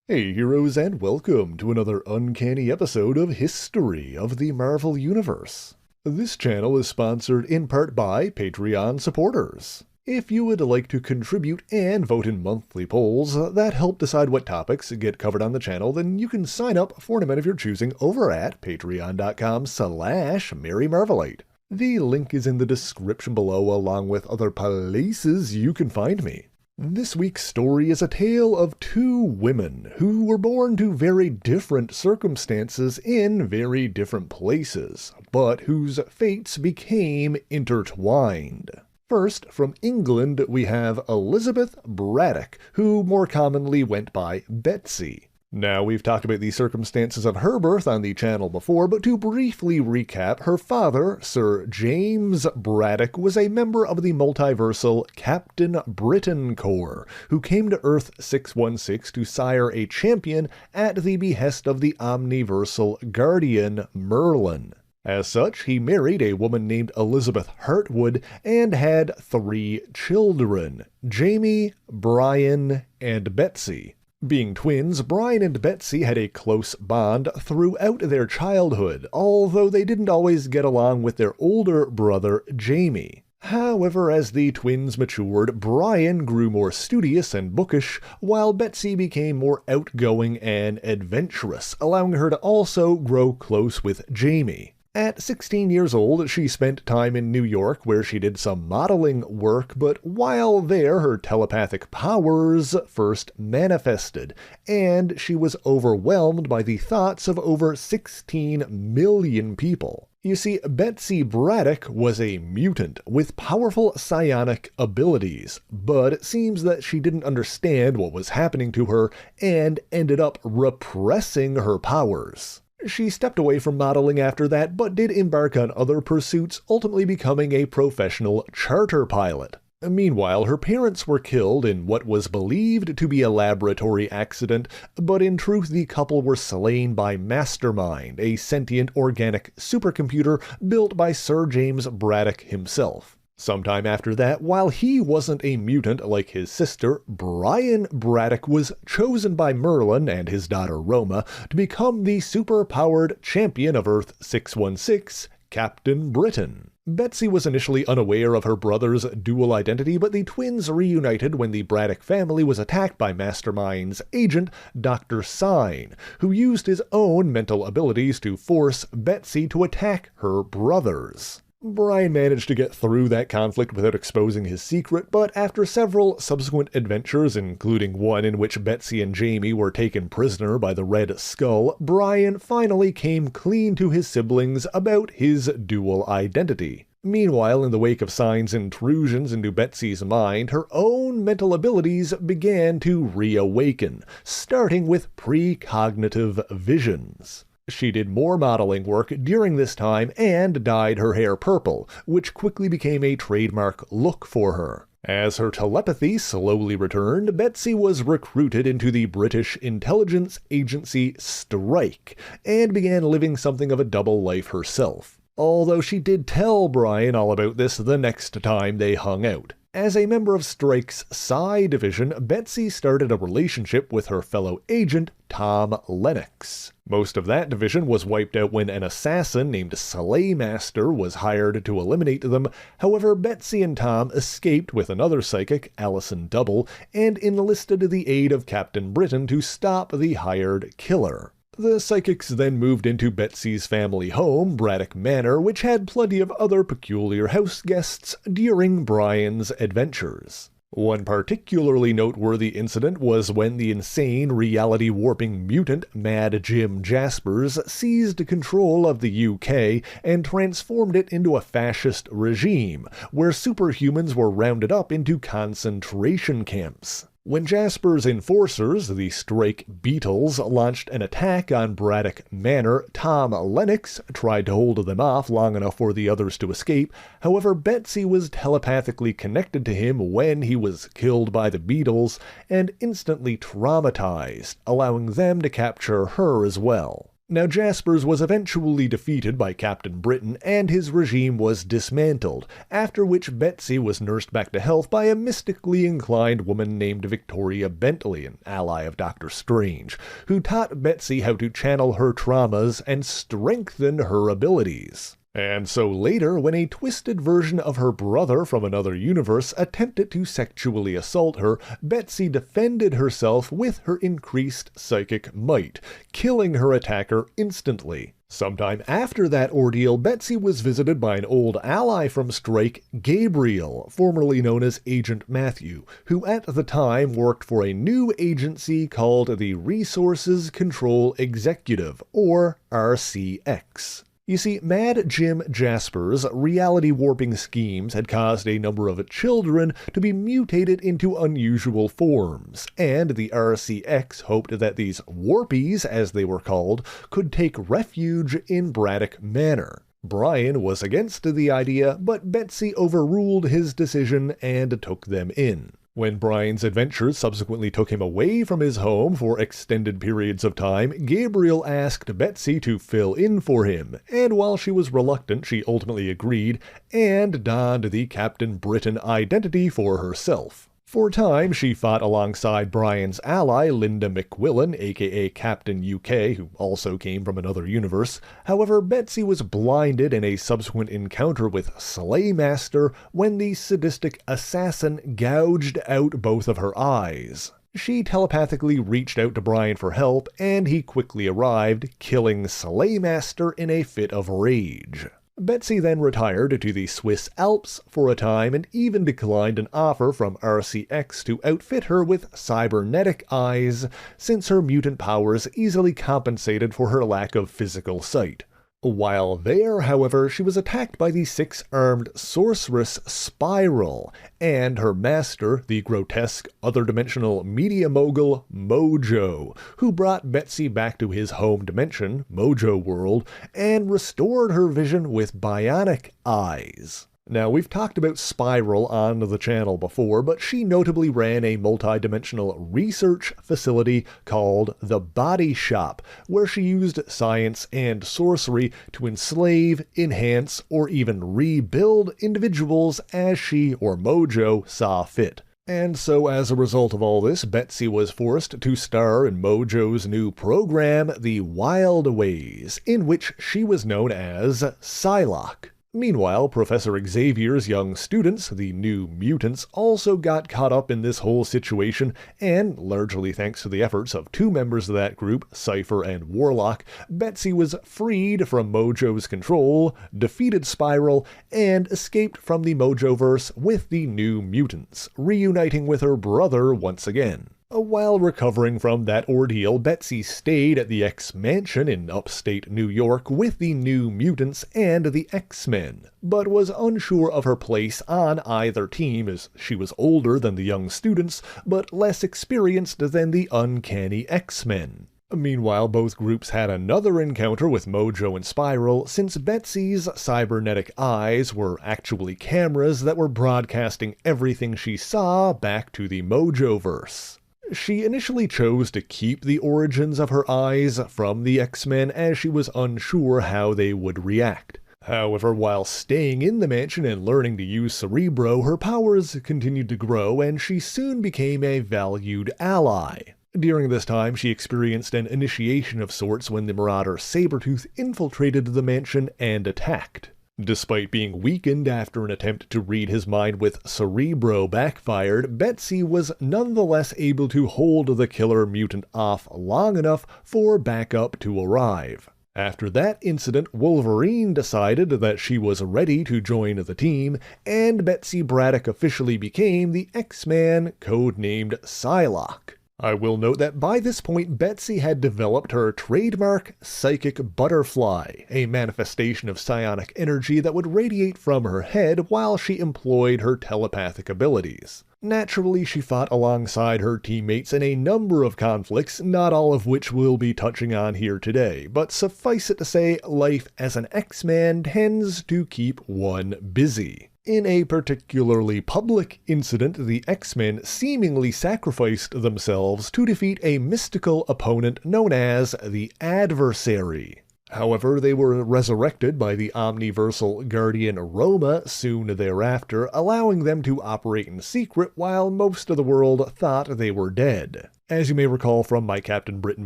Hey heroes, and welcome to another uncanny episode of History of the Marvel Universe. This channel is sponsored in part by Patreon supporters. If you would like to contribute and vote in monthly polls that help decide what topics get covered on the channel, then you can sign up for an event of your choosing over at patreon.com/MaryMarvelite. The link is in the description below, along with other places you can find me. This week's story is a tale of two women who were born to very different circumstances in very different places, but whose fates became intertwined. First, from England, we have Elizabeth Braddock, who more commonly went by Betsy. Now, we've talked about the circumstances of her birth on the channel before, but to briefly recap, her father, Sir James Braddock, was a member of the multiversal Captain Britain Corps, who came to Earth 616 to sire a champion at the behest of the omniversal guardian Merlin. As such, he married a woman named Elizabeth Hartwood and had 3 children, Jamie, Brian, and Betsy. Being twins, Brian and Betsy had a close bond throughout their childhood, although they didn't always get along with their older brother, Jamie. However, as the twins matured, Brian grew more studious and bookish, while Betsy became more outgoing and adventurous, allowing her to also grow close with Jamie. At 16 years old, she spent time in New York where she did some modeling work, but while there, her telepathic powers first manifested, and she was overwhelmed by the thoughts of over 16 million people. You see, Betsy Braddock was a mutant with powerful psionic abilities, but it seems that she didn't understand what was happening to her and ended up repressing her powers. She stepped away from modeling after that, but did embark on other pursuits, ultimately becoming a professional charter pilot. Meanwhile, her parents were killed in what was believed to be a laboratory accident, but in truth the couple were slain by Mastermind, a sentient organic supercomputer built by Sir James Braddock himself. Sometime after that, while he wasn't a mutant like his sister, Brian Braddock was chosen by Merlin and his daughter Roma to become the super-powered champion of Earth 616, Captain Britain. Betsy was initially unaware of her brother's dual identity, but the twins reunited when the Braddock family was attacked by Mastermind's agent, Dr. Synne, who used his own mental abilities to force Betsy to attack her brothers. Brian managed to get through that conflict without exposing his secret, but after several subsequent adventures, including one in which Betsy and Jamie were taken prisoner by the Red Skull, Brian finally came clean to his siblings about his dual identity. Meanwhile, in the wake of Synne's intrusions into Betsy's mind, her own mental abilities began to reawaken, starting with precognitive visions. She did more modeling work during this time and dyed her hair purple, which quickly became a trademark look for her. As her telepathy slowly returned, Betsy was recruited into the British intelligence agency Strike, and began living something of a double life herself. Although she did tell Brian all about this the next time they hung out. As a member of Strike's Psi division, Betsy started a relationship with her fellow agent, Tom Lennox. Most of that division was wiped out when an assassin named Slaymaster was hired to eliminate them. However, Betsy and Tom escaped with another psychic, Allison Double, and enlisted the aid of Captain Britain to stop the hired killer. The psychics then moved into Betsy's family home, Braddock Manor, which had plenty of other peculiar house guests during Brian's adventures. One particularly noteworthy incident was when the insane reality-warping mutant Mad Jim Jaspers seized control of the UK and transformed it into a fascist regime, where superhumans were rounded up into concentration camps. When Jasper's enforcers, the Strike Beetles, launched an attack on Braddock Manor, Tom Lennox tried to hold them off long enough for the others to escape. However, Betsy was telepathically connected to him when he was killed by the Beetles and instantly traumatized, allowing them to capture her as well. Now, Jaspers was eventually defeated by Captain Britain and his regime was dismantled, after which Betsy was nursed back to health by a mystically inclined woman named Victoria Bentley, an ally of Dr. Strange, who taught Betsy how to channel her traumas and strengthen her abilities. And so later, when a twisted version of her brother from another universe attempted to sexually assault her, Betsy defended herself with her increased psychic might, killing her attacker instantly. Sometime after that ordeal, Betsy was visited by an old ally from Strike, Gabriel, formerly known as Agent Matthew, who at the time worked for a new agency called the Resources Control Executive, or RCX. You see, Mad Jim Jaspers' reality-warping schemes had caused a number of children to be mutated into unusual forms, and the RCX hoped that these warpies, as they were called, could take refuge in Braddock Manor. Brian was against the idea, but Betsy overruled his decision and took them in. When Brian's adventures subsequently took him away from his home for extended periods of time, Gabriel asked Betsy to fill in for him, and while she was reluctant, she ultimately agreed and donned the Captain Britain identity for herself. For a time, she fought alongside Brian's ally, Linda McQuillan, aka Captain UK, who also came from another universe. However, Betsy was blinded in a subsequent encounter with Slaymaster when the sadistic assassin gouged out both of her eyes. She telepathically reached out to Brian for help, and he quickly arrived, killing Slaymaster in a fit of rage. Betsy then retired to the Swiss Alps for a time and even declined an offer from RCX to outfit her with cybernetic eyes, since her mutant powers easily compensated for her lack of physical sight. While there, however, she was attacked by the six-armed sorceress Spiral, and her master, the grotesque, other-dimensional media mogul Mojo, who brought Betsy back to his home dimension, Mojo World, and restored her vision with bionic eyes. Now, we've talked about Spiral on the channel before, but she notably ran a multi-dimensional research facility called the Body Shop, where she used science and sorcery to enslave, enhance, or even rebuild individuals as she or Mojo saw fit. And so as a result of all this, Betsy was forced to star in Mojo's new program, The Wild Ways, in which she was known as Psylocke. Meanwhile, Professor Xavier's young students, the New Mutants, also got caught up in this whole situation, and largely thanks to the efforts of two members of that group, Cypher and Warlock, Betsy was freed from Mojo's control, defeated Spiral, and escaped from the Mojoverse with the New Mutants, reuniting with her brother once again. While recovering from that ordeal, Betsy stayed at the X-Mansion in upstate New York with the New Mutants and the X-Men, but was unsure of her place on either team as she was older than the young students, but less experienced than the Uncanny X-Men. Meanwhile, both groups had another encounter with Mojo and Spiral, since Betsy's cybernetic eyes were actually cameras that were broadcasting everything she saw back to the Mojoverse. She initially chose to keep the origins of her eyes from the X-Men as she was unsure how they would react. However, while staying in the mansion and learning to use Cerebro, her powers continued to grow and she soon became a valued ally. During this time, she experienced an initiation of sorts when the Marauder Sabretooth infiltrated the mansion and attacked. Despite being weakened after an attempt to read his mind with Cerebro backfired, Betsy was nonetheless able to hold the killer mutant off long enough for backup to arrive. After that incident, Wolverine decided that she was ready to join the team, and Betsy Braddock officially became the X-Man, codenamed Psylocke. I will note that by this point, Betsy had developed her trademark Psychic Butterfly, a manifestation of psionic energy that would radiate from her head while she employed her telepathic abilities. Naturally, she fought alongside her teammates in a number of conflicts, not all of which we'll be touching on here today, but suffice it to say, life as an X-Man tends to keep one busy. In a particularly public incident, the X-Men seemingly sacrificed themselves to defeat a mystical opponent known as the Adversary. However, they were resurrected by the omniversal guardian Roma soon thereafter, allowing them to operate in secret while most of the world thought they were dead. As you may recall from my Captain Britain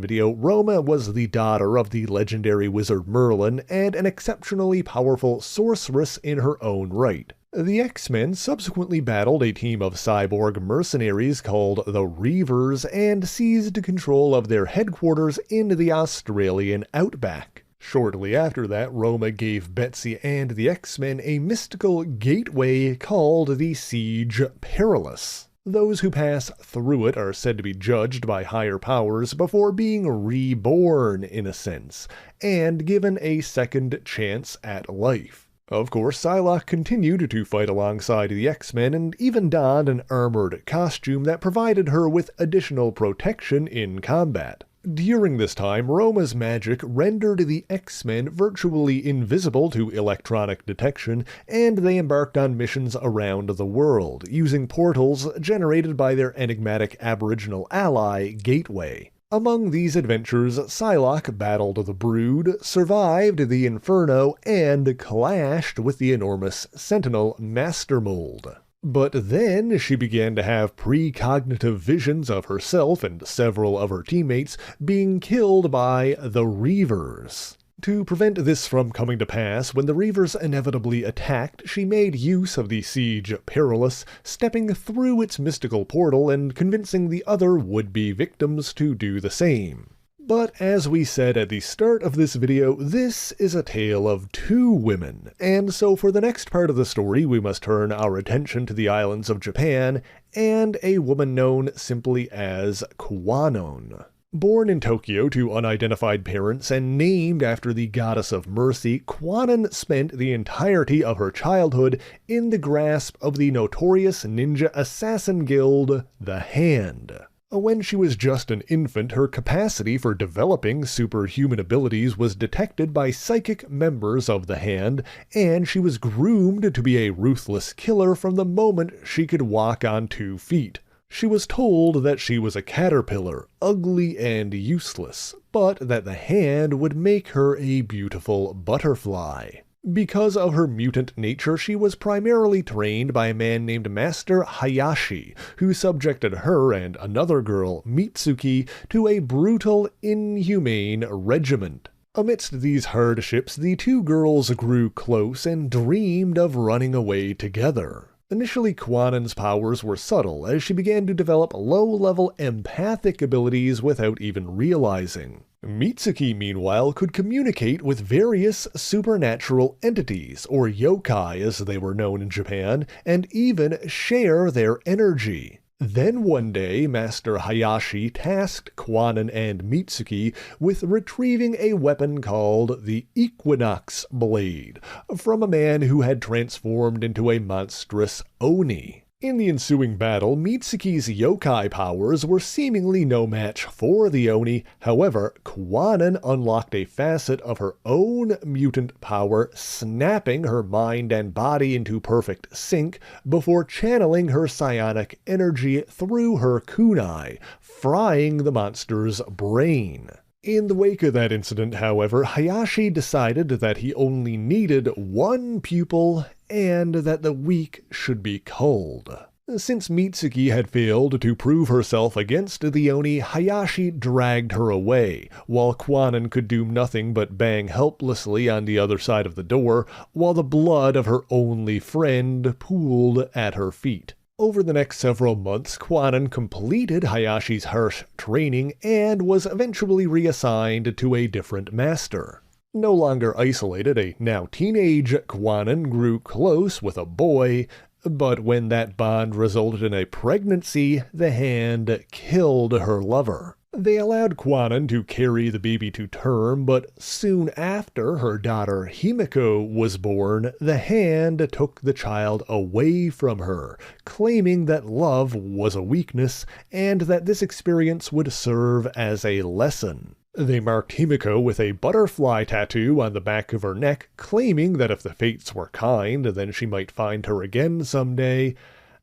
video, Roma was the daughter of the legendary wizard Merlin and an exceptionally powerful sorceress in her own right. The X-Men subsequently battled a team of cyborg mercenaries called the Reavers and seized control of their headquarters in the Australian outback. Shortly after that, Roma gave Betsy and the X-Men a mystical gateway called the Siege Perilous. Those who pass through it are said to be judged by higher powers before being reborn, in a sense, and given a second chance at life. Of course, Psylocke continued to fight alongside the X-Men and even donned an armored costume that provided her with additional protection in combat. During this time, Roma's magic rendered the X-Men virtually invisible to electronic detection, and they embarked on missions around the world, using portals generated by their enigmatic Aboriginal ally, Gateway. Among these adventures, Psylocke battled the Brood, survived the Inferno, and clashed with the enormous Sentinel Mastermold. But then she began to have precognitive visions of herself and several of her teammates being killed by the Reavers. To prevent this from coming to pass, when the Reavers inevitably attacked, she made use of the Siege Perilous, stepping through its mystical portal and convincing the other would-be victims to do the same. But as we said at the start of this video, this is a tale of two women, and so for the next part of the story we must turn our attention to the islands of Japan and a woman known simply as Kwannon. Born in Tokyo to unidentified parents and named after the goddess of mercy, Kwannon spent the entirety of her childhood in the grasp of the notorious ninja assassin guild, the Hand. When she was just an infant, her capacity for developing superhuman abilities was detected by psychic members of the Hand, and she was groomed to be a ruthless killer from the moment she could walk on 2 feet. She was told that she was a caterpillar, ugly and useless, but that the Hand would make her a beautiful butterfly. Because of her mutant nature, she was primarily trained by a man named Master Hayashi, who subjected her and another girl, Mitsuki, to a brutal, inhumane regiment. Amidst these hardships, the two girls grew close and dreamed of running away together. Initially, Kwannon's powers were subtle, as she began to develop low-level empathic abilities without even realizing. Mitsuki, meanwhile, could communicate with various supernatural entities, or yokai as they were known in Japan, and even share their energy. Then one day, Master Hayashi tasked Kwannon and Mitsuki with retrieving a weapon called the Equinox Blade from a man who had transformed into a monstrous Oni. In the ensuing battle, Mitsuki's yokai powers were seemingly no match for the Oni. However, Kwannon unlocked a facet of her own mutant power, snapping her mind and body into perfect sync before channeling her psionic energy through her kunai, frying the monster's brain. In the wake of that incident, however, Hayashi decided that he only needed one pupil and that the weak should be culled. Since Mitsuki had failed to prove herself against the Oni, Hayashi dragged her away, while Kwannon could do nothing but bang helplessly on the other side of the door, while the blood of her only friend pooled at her feet. Over the next several months, Kwannon completed Hayashi's harsh training and was eventually reassigned to a different master. No longer isolated, a now teenage Kwannon grew close with a boy, but when that bond resulted in a pregnancy, the Hand killed her lover. They allowed Kwannon to carry the baby to term, but soon after her daughter Himiko was born, the Hand took the child away from her, claiming that love was a weakness and that this experience would serve as a lesson. They marked Himiko with a butterfly tattoo on the back of her neck, claiming that if the fates were kind, then she might find her again someday.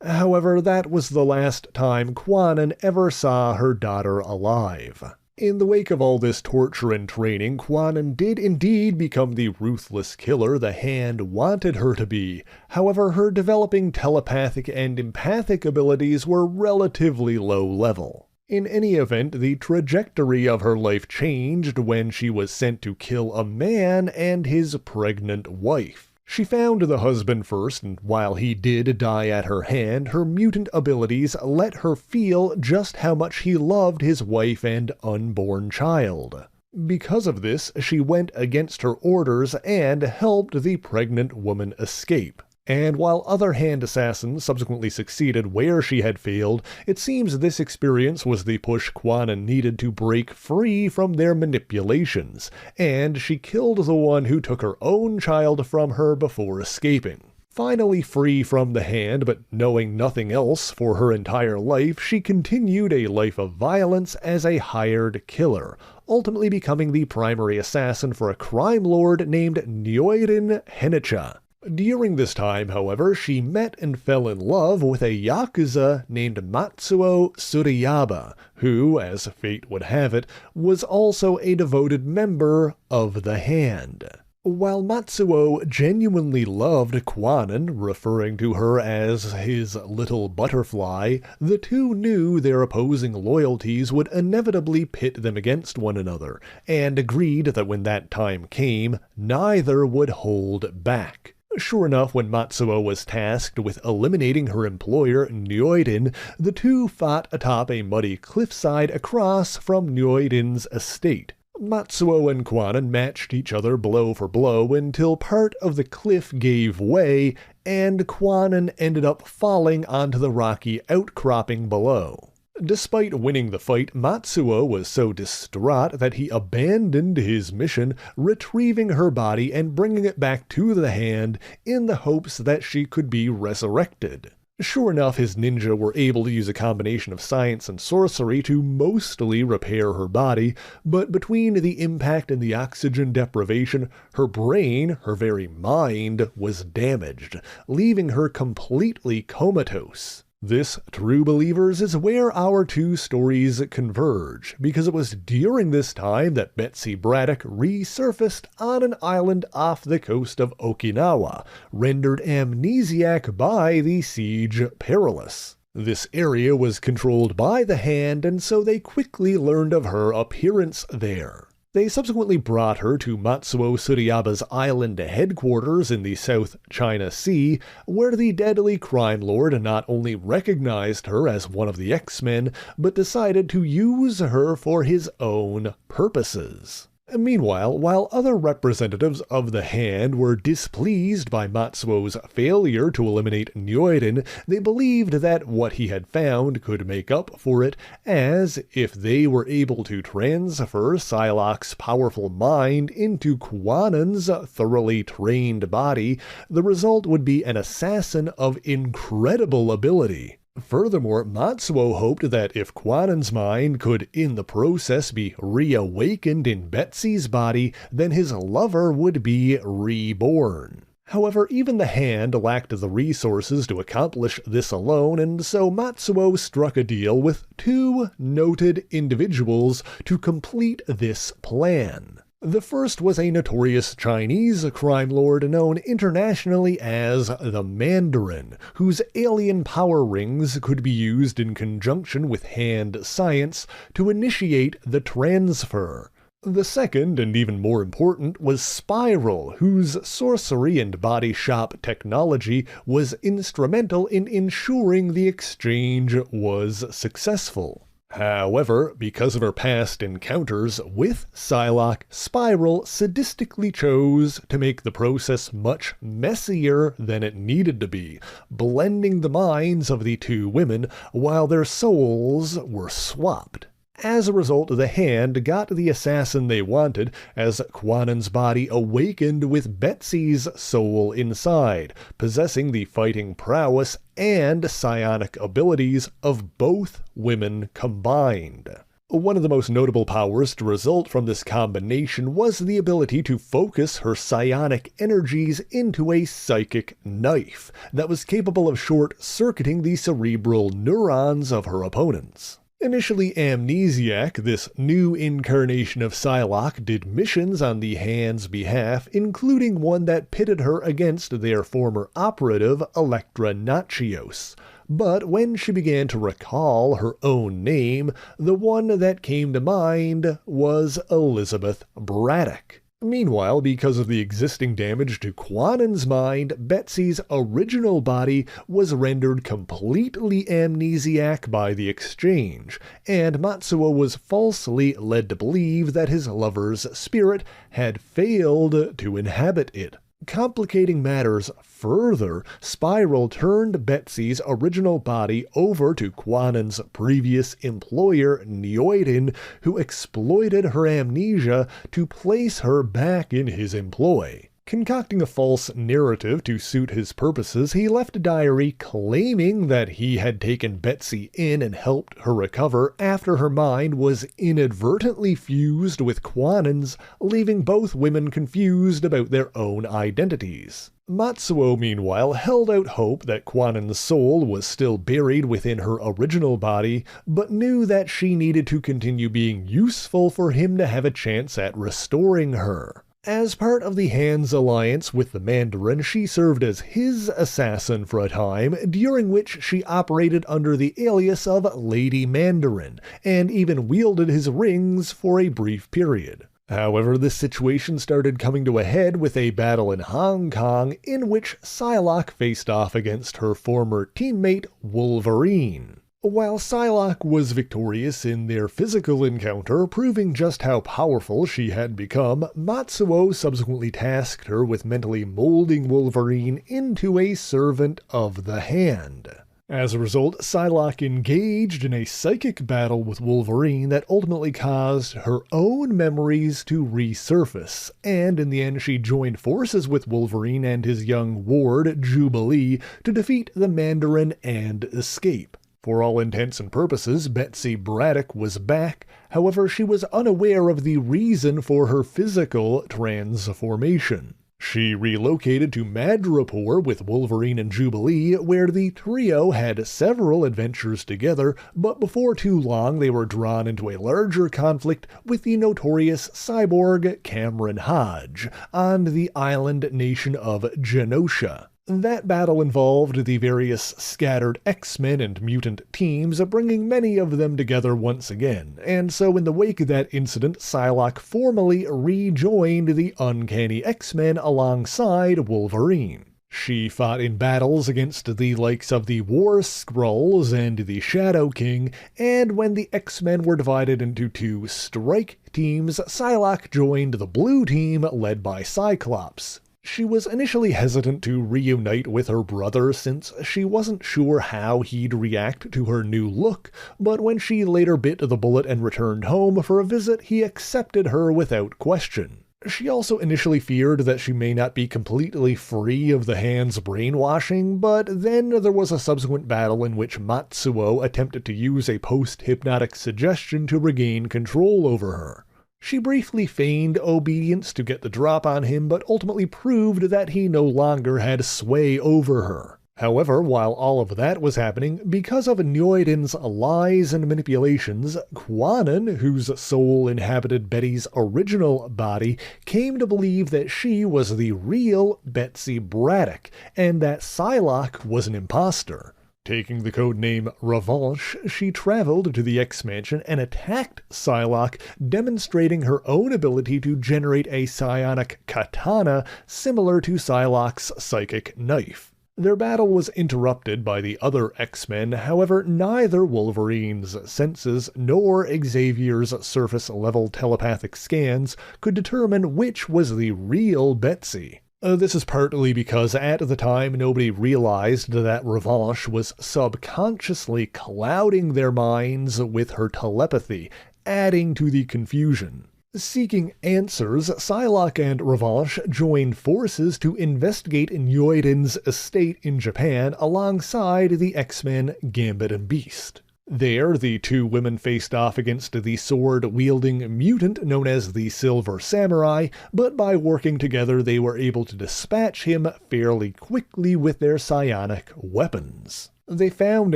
However, that was the last time Kwannon ever saw her daughter alive. In the wake of all this torture and training, Kwannon did indeed become the ruthless killer the Hand wanted her to be. However, her developing telepathic and empathic abilities were relatively low level. In any event, the trajectory of her life changed when she was sent to kill a man and his pregnant wife. She found the husband first, and while he did die at her hand, her mutant abilities let her feel just how much he loved his wife and unborn child. Because of this, she went against her orders and helped the pregnant woman escape. And while other Hand assassins subsequently succeeded where she had failed, it seems this experience was the push Kwannon needed to break free from their manipulations, and she killed the one who took her own child from her before escaping. Finally free from the Hand, but knowing nothing else for her entire life, she continued a life of violence as a hired killer, ultimately becoming the primary assassin for a crime lord named Nyoirin Henicha. During this time, however, she met and fell in love with a Yakuza named Matsuo Tsurayaba, who, as fate would have it, was also a devoted member of the Hand. While Matsuo genuinely loved Kwannon, referring to her as his little butterfly, the two knew their opposing loyalties would inevitably pit them against one another, and agreed that when that time came, neither would hold back. Sure enough, when Matsuo was tasked with eliminating her employer, Nyoirin, the two fought atop a muddy cliffside across from Nyoirin's estate. Matsuo and Kwannon matched each other blow for blow until part of the cliff gave way, and Kwannon ended up falling onto the rocky outcropping below. Despite winning the fight, Matsuo was so distraught that he abandoned his mission, retrieving her body and bringing it back to the Hand in the hopes that she could be resurrected. Sure enough, his ninja were able to use a combination of science and sorcery to mostly repair her body, but between the impact and the oxygen deprivation, her brain, her very mind, was damaged, leaving her completely comatose. This, true believers, is where our two stories converge, because it was during this time that Betsy Braddock resurfaced on an island off the coast of Okinawa, rendered amnesiac by the Siege Perilous. This area was controlled by the Hand, and so they quickly learned of her appearance there. They subsequently brought her to Matsuo Tsuryaba's island headquarters in the South China Sea, where the deadly crime lord not only recognized her as one of the X-Men, but decided to use her for his own purposes. Meanwhile, while other representatives of the Hand were displeased by Matsuo's failure to eliminate Nyoirin, they believed that what he had found could make up for it, as if they were able to transfer Psylocke's powerful mind into Kwannon's thoroughly trained body, the result would be an assassin of incredible ability. Furthermore, Matsuo hoped that if Kwannon's mind could in the process be reawakened in Betsy's body, then his lover would be reborn. However, even the Hand lacked the resources to accomplish this alone, and so Matsuo struck a deal with two noted individuals to complete this plan. The first was a notorious Chinese crime lord known internationally as the Mandarin, whose alien power rings could be used in conjunction with Hand science to initiate the transfer. The second, and even more important, was Spiral, whose sorcery and body shop technology was instrumental in ensuring the exchange was successful. However, because of her past encounters with Psylocke, Spiral sadistically chose to make the process much messier than it needed to be, blending the minds of the two women while their souls were swapped. As a result, the Hand got the assassin they wanted, as Kwannon's body awakened with Betsy's soul inside, possessing the fighting prowess and psionic abilities of both women combined. One of the most notable powers to result from this combination was the ability to focus her psionic energies into a psychic knife that was capable of short-circuiting the cerebral neurons of her opponents. Initially amnesiac, this new incarnation of Psylocke did missions on the Hand's behalf, including one that pitted her against their former operative, Elektra Natchios. But when she began to recall her own name, the one that came to mind was Elizabeth Braddock. Meanwhile, because of the existing damage to Kwannon's mind, Betsy's original body was rendered completely amnesiac by the exchange, and Matsuo was falsely led to believe that his lover's spirit had failed to inhabit it. Complicating matters further, Spiral turned Betsy's original body over to Kwannon's previous employer, Nyoiden, who exploited her amnesia to place her back in his employ. Concocting a false narrative to suit his purposes, he left a diary claiming that he had taken Betsy in and helped her recover after her mind was inadvertently fused with Kwannon's, leaving both women confused about their own identities. Matsuo, meanwhile, held out hope that Kwannon's soul was still buried within her original body, but knew that she needed to continue being useful for him to have a chance at restoring her. As part of the Hand's alliance with the Mandarin, she served as his assassin for a time, during which she operated under the alias of Lady Mandarin, and even wielded his rings for a brief period. However, this situation started coming to a head with a battle in Hong Kong in which Psylocke faced off against her former teammate Wolverine. While Psylocke was victorious in their physical encounter, proving just how powerful she had become, Matsuo subsequently tasked her with mentally molding Wolverine into a servant of the Hand. As a result, Psylocke engaged in a psychic battle with Wolverine that ultimately caused her own memories to resurface, and in the end she joined forces with Wolverine and his young ward, Jubilee, to defeat the Mandarin and escape. For all intents and purposes, Betsy Braddock was back, however she was unaware of the reason for her physical transformation. She relocated to Madripoor with Wolverine and Jubilee, where the trio had several adventures together, but before too long they were drawn into a larger conflict with the notorious cyborg Cameron Hodge on the island nation of Genosha. That battle involved the various scattered X-Men and mutant teams, bringing many of them together once again, and so in the wake of that incident, Psylocke formally rejoined the Uncanny X-Men alongside Wolverine. She fought in battles against the likes of the War Skrulls and the Shadow King, and when the X-Men were divided into two strike teams, Psylocke joined the blue team led by Cyclops. She was initially hesitant to reunite with her brother since she wasn't sure how he'd react to her new look, but when she later bit the bullet and returned home for a visit, he accepted her without question. She also initially feared that she may not be completely free of the Hand's brainwashing, but then there was a subsequent battle in which Matsuo attempted to use a post-hypnotic suggestion to regain control over her. She briefly feigned obedience to get the drop on him, but ultimately proved that he no longer had sway over her. However, while all of that was happening, because of Nyoiden's lies and manipulations, Kwannon, whose soul inhabited Betty's original body, came to believe that she was the real Betsy Braddock, and that Psylocke was an imposter. Taking the codename Revanche, she traveled to the X-Mansion and attacked Psylocke, demonstrating her own ability to generate a psionic katana similar to Psylocke's psychic knife. Their battle was interrupted by the other X-Men, however neither Wolverine's senses nor Xavier's surface-level telepathic scans could determine which was the real Betsy. This is partly because at the time nobody realized that Revanche was subconsciously clouding their minds with her telepathy, adding to the confusion. Seeking answers, Psylocke and Revanche joined forces to investigate Nyoiden's estate in Japan alongside the X-Men Gambit and Beast. There, the two women faced off against the sword-wielding mutant known as the Silver Samurai, but by working together they were able to dispatch him fairly quickly with their psionic weapons. They found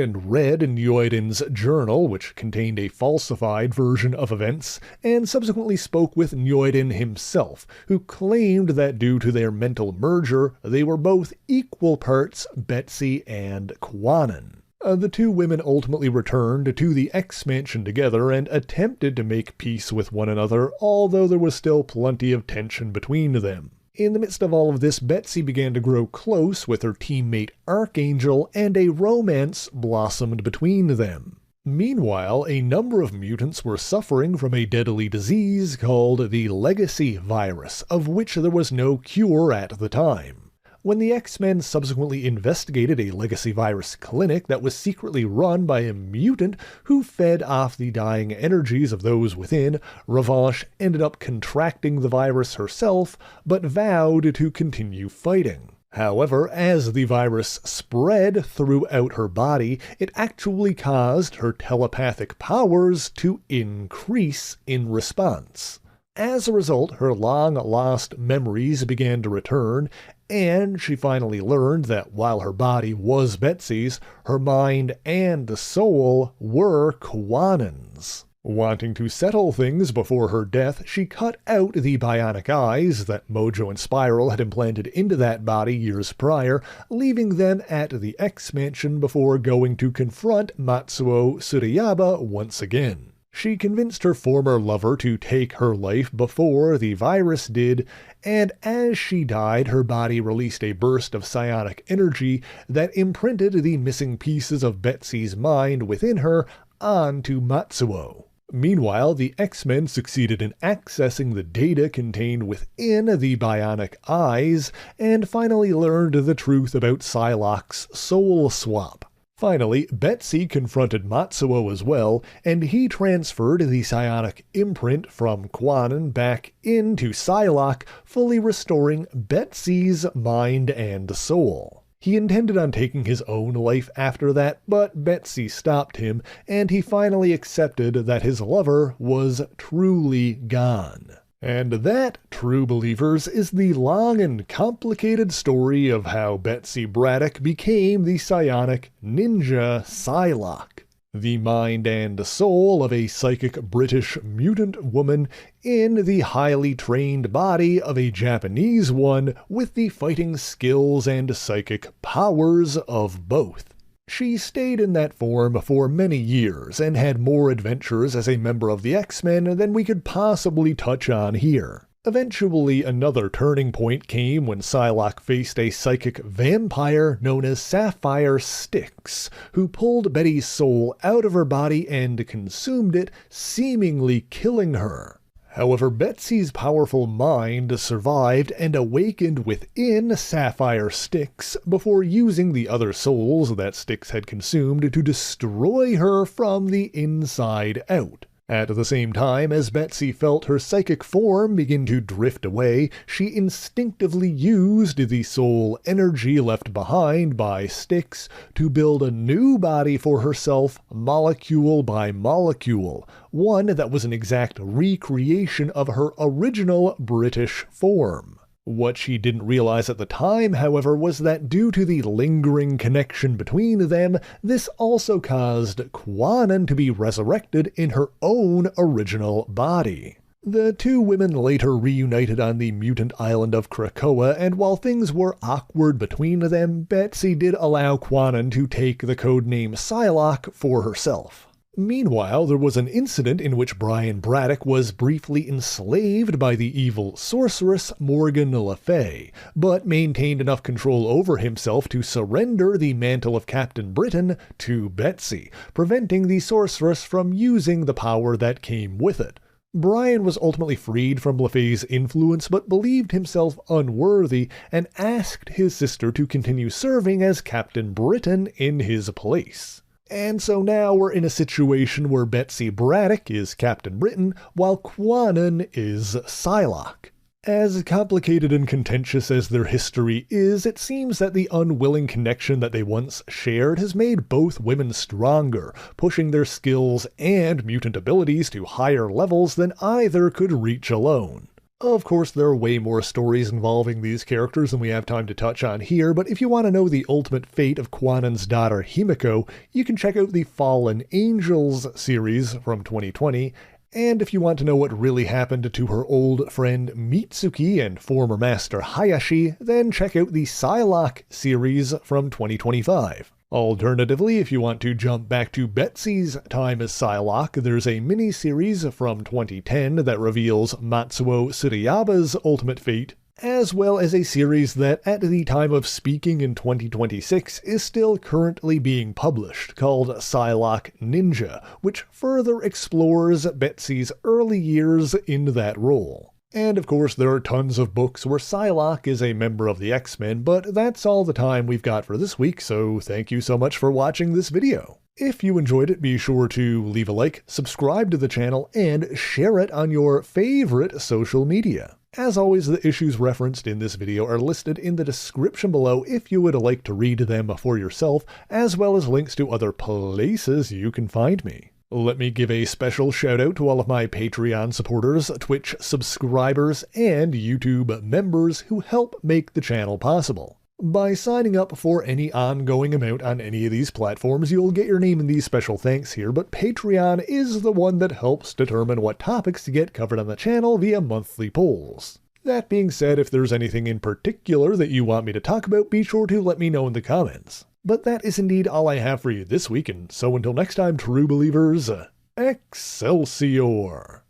and read Nyoiden's journal, which contained a falsified version of events, and subsequently spoke with Nyoiden himself, who claimed that due to their mental merger, they were both equal parts Betsy and Kwannon. The two women ultimately returned to the X-Mansion together and attempted to make peace with one another, although there was still plenty of tension between them. In the midst of all of this, Betsy began to grow close with her teammate Archangel, and a romance blossomed between them. Meanwhile, a number of mutants were suffering from a deadly disease called the Legacy Virus, of which there was no cure at the time. When the X-Men subsequently investigated a Legacy Virus clinic that was secretly run by a mutant who fed off the dying energies of those within, Revanche ended up contracting the virus herself, but vowed to continue fighting. However, as the virus spread throughout her body, it actually caused her telepathic powers to increase in response. As a result, her long-lost memories began to return, and she finally learned that while her body was Betsy's, her mind and soul were Kwannon's. Wanting to settle things before her death, she cut out the bionic eyes that Mojo and Spiral had implanted into that body years prior, leaving them at the X-Mansion before going to confront Matsuo Tsurayaba once again. She convinced her former lover to take her life before the virus did, and as she died, her body released a burst of psionic energy that imprinted the missing pieces of Betsy's mind within her onto Matsuo. Meanwhile, the X-Men succeeded in accessing the data contained within the bionic eyes, and finally learned the truth about Psylocke's soul swap. Finally, Betsy confronted Matsuo as well, and he transferred the psionic imprint from Kwannon back into Psylocke, fully restoring Betsy's mind and soul. He intended on taking his own life after that, but Betsy stopped him, and he finally accepted that his lover was truly gone. And that, true believers, is the long and complicated story of how Betsy Braddock became the psionic ninja Psylocke, the mind and soul of a psychic British mutant woman in the highly trained body of a Japanese one with the fighting skills and psychic powers of both. She stayed in that form for many years and had more adventures as a member of the X-Men than we could possibly touch on here. Eventually, another turning point came when Psylocke faced a psychic vampire known as Sapphire Styx, who pulled Betty's soul out of her body and consumed it, seemingly killing her. However, Betsy's powerful mind survived and awakened within Sapphire Styx before using the other souls that Styx had consumed to destroy her from the inside out. At the same time, as Betsy felt her psychic form begin to drift away, she instinctively used the soul energy left behind by Styx to build a new body for herself, molecule by molecule, one that was an exact recreation of her original British form. What she didn't realize at the time, however, was that due to the lingering connection between them, this also caused Kwannon to be resurrected in her own original body. The two women later reunited on the mutant island of Krakoa, and while things were awkward between them, Betsy did allow Kwannon to take the codename Psylocke for herself. Meanwhile, there was an incident in which Brian Braddock was briefly enslaved by the evil sorceress Morgan Le Fay, but maintained enough control over himself to surrender the mantle of Captain Britain to Betsy, preventing the sorceress from using the power that came with it. Brian was ultimately freed from Le Fay's influence, but believed himself unworthy and asked his sister to continue serving as Captain Britain in his place. And so now we're in a situation where Betsy Braddock is Captain Britain, while Kwannon is Psylocke. As complicated and contentious as their history is, it seems that the unwilling connection that they once shared has made both women stronger, pushing their skills and mutant abilities to higher levels than either could reach alone. Of course, there are way more stories involving these characters than we have time to touch on here, but if you want to know the ultimate fate of Kwannon's daughter Himiko, you can check out the Fallen Angels series from 2020, and if you want to know what really happened to her old friend Mitsuki and former master Hayashi, then check out the Psylocke series from 2025. Alternatively, if you want to jump back to Betsy's time as Psylocke, there's a mini-series from 2010 that reveals Matsuo Tsuruyaba's ultimate fate, as well as a series that, at the time of speaking in 2026, is still currently being published, called Psylocke Ninja, which further explores Betsy's early years in that role. And of course, there are tons of books where Psylocke is a member of the X-Men, but that's all the time we've got for this week, so thank you so much for watching this video. If you enjoyed it, be sure to leave a like, subscribe to the channel, and share it on your favorite social media. As always, the issues referenced in this video are listed in the description below if you would like to read them for yourself, as well as links to other places you can find me. Let me give a special shout out to all of my Patreon supporters, Twitch subscribers, and YouTube members who help make the channel possible. By signing up for any ongoing amount on any of these platforms, you'll get your name in these special thanks here, but Patreon is the one that helps determine what topics to get covered on the channel via monthly polls. That being said, if there's anything in particular that you want me to talk about, be sure to let me know in the comments. But that is indeed all I have for you this week, and so until next time, true believers, Excelsior!